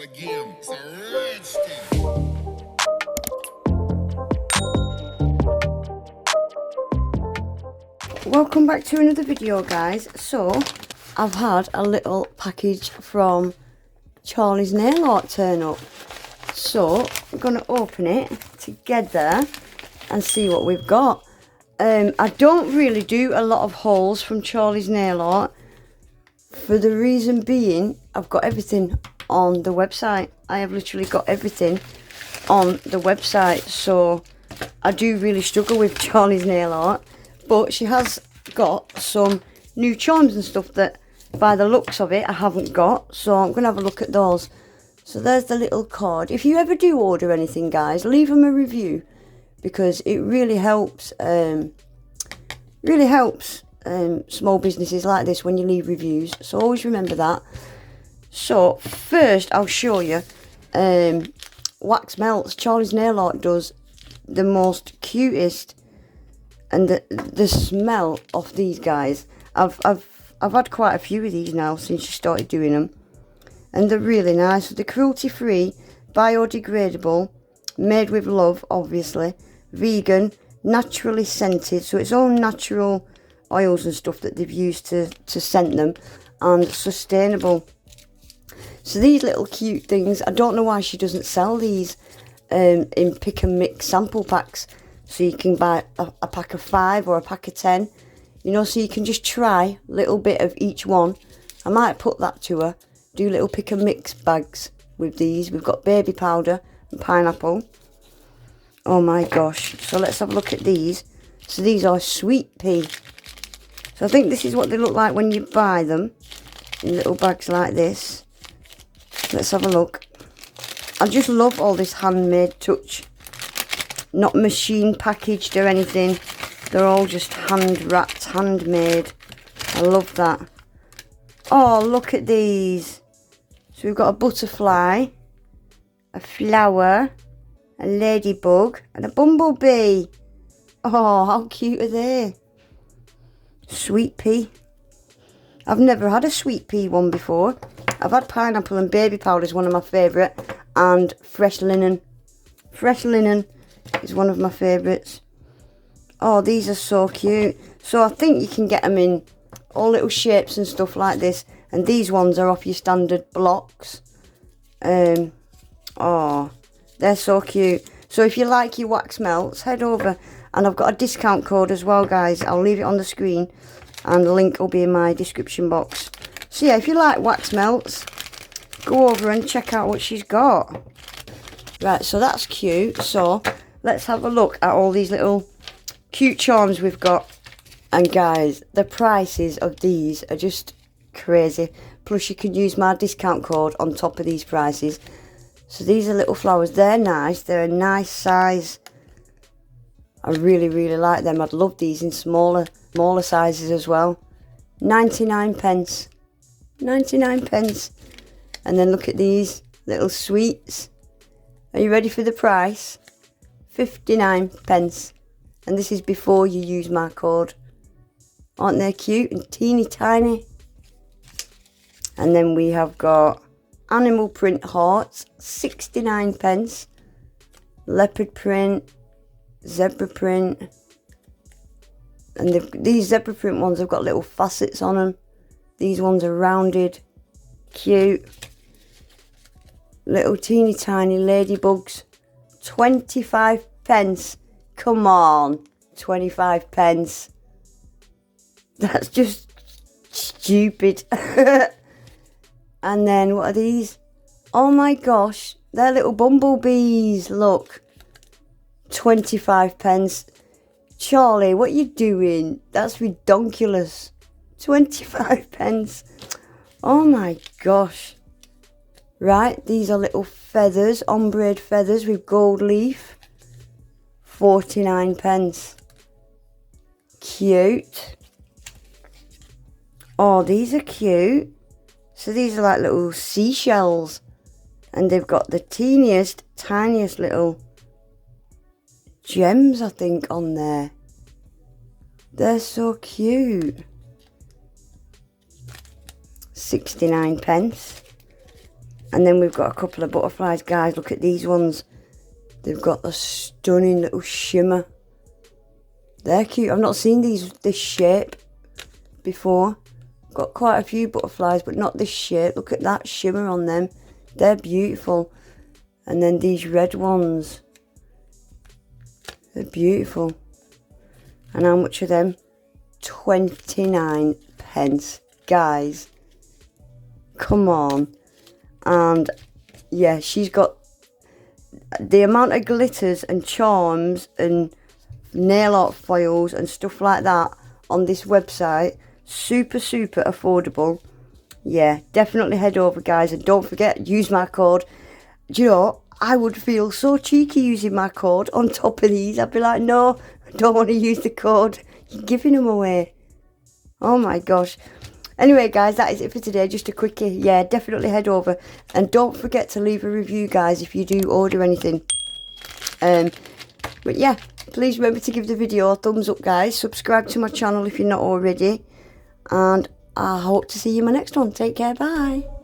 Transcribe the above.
again. It's a rich thing. Welcome back to another video, guys. So I've had a little package from Charlie's Nail Art turn up, so I'm going to open it together and see what we've got. I don't really do a lot of hauls from Charlie's Nail Art, for the reason being I've got everything on the website. I have literally got everything on the website, so I do really struggle with Charlie's Nail Art. But she has got some new charms and stuff that, by the looks of it, I haven't got. So I'm going to have a look at those. So there's the little card. If you ever do order anything, guys, leave them a review, because it really helps. Small businesses like this when you leave reviews. So always remember that. So first, I'll show you wax melts. Charlie's Nail Art does the most cutest. And the smell of these guys, I've had quite a few of these now since she started doing them, and they're really nice. They're cruelty free, biodegradable, made with love, obviously, vegan, naturally scented, so it's all natural oils and stuff that they've used to scent them, and sustainable. So these little cute things, I don't know why she doesn't sell these in pick and mix sample packs. So you can buy a pack of 5 or a pack of 10, you know, so you can just try a little bit of each one. I might put that to her, do little pick and mix bags with these. We've got baby powder and pineapple. Oh my gosh. So let's have a look at these. So these are sweet pea. So I think this is what they look like when you buy them, in little bags like this. Let's have a look. I just love all this handmade touch. Not machine packaged or anything. They're all just hand wrapped, handmade. I love that. Oh, look at these. So we've got a butterfly, a flower, a ladybug, and a bumblebee. Oh, how cute are they? Sweet pea. I've never had a sweet pea one before. I've had pineapple and baby powder is one of my favourite, and fresh linen. Fresh linen is one of my favourites. Oh, these are so cute. So I think you can get them in all little shapes and stuff like this. And these ones are off your standard blocks. Oh, they're so cute. So if you like your wax melts, head over. And I've got a discount code as well, guys. I'll leave it on the screen, and the link will be in my description box. So yeah, if you like wax melts, go over and check out what she's got. Right, so that's cute. So let's have a look at all these little cute charms we've got. And guys, the prices of these are just crazy. Plus you can use my discount code on top of these prices. So these are little flowers. They're nice. They're a nice size. I really, really like them. I'd love these in smaller sizes as well. 99 pence. 99 pence. And then look at these little sweets. Are you ready for the price? 59 pence. And this is before you use my code. Aren't they cute and teeny tiny? And then we have got animal print hearts, 69 pence. Leopard print, zebra print. And these zebra print ones have got little facets on them. These ones are rounded, cute. Little teeny tiny ladybugs, 25 pence. Come on, 25 pence. That's just stupid. And then what are these? Oh my gosh, they're little bumblebees. Look, 25 pence. Charlie, what are you doing? That's redonkulous. 25 pence. Oh my gosh. Right, these are little feathers, ombre feathers with gold leaf. 49 pence. Cute. Oh, these are cute. So these are like little seashells. And they've got the teeniest, tiniest little gems, I think, on there. They're so cute. 69 pence. And then we've got a couple of butterflies, guys. Look at these ones. They've got the stunning little shimmer. They're cute. I've not seen this shape before. Got quite a few butterflies, but not this shape. Look at that shimmer on them. They're beautiful. And then these red ones. They're beautiful. And how much are them? 29 pence. Guys, come on. And yeah, she's got the amount of glitters and charms and nail art foils and stuff like that on this website. Super affordable. Yeah, definitely head over, guys, and don't forget, use my code. Do you know, I would feel so cheeky using my code on top of these. I'd be like, no, I don't want to use the code. You're giving them away. Oh my gosh. Anyway, guys, that is it for today. Just a quickie. Yeah, definitely head over. And don't forget to leave a review, guys, if you do order anything. But yeah, please remember to give the video a thumbs up, guys. Subscribe to my channel if you're not already. And I hope to see you in my next one. Take care. Bye.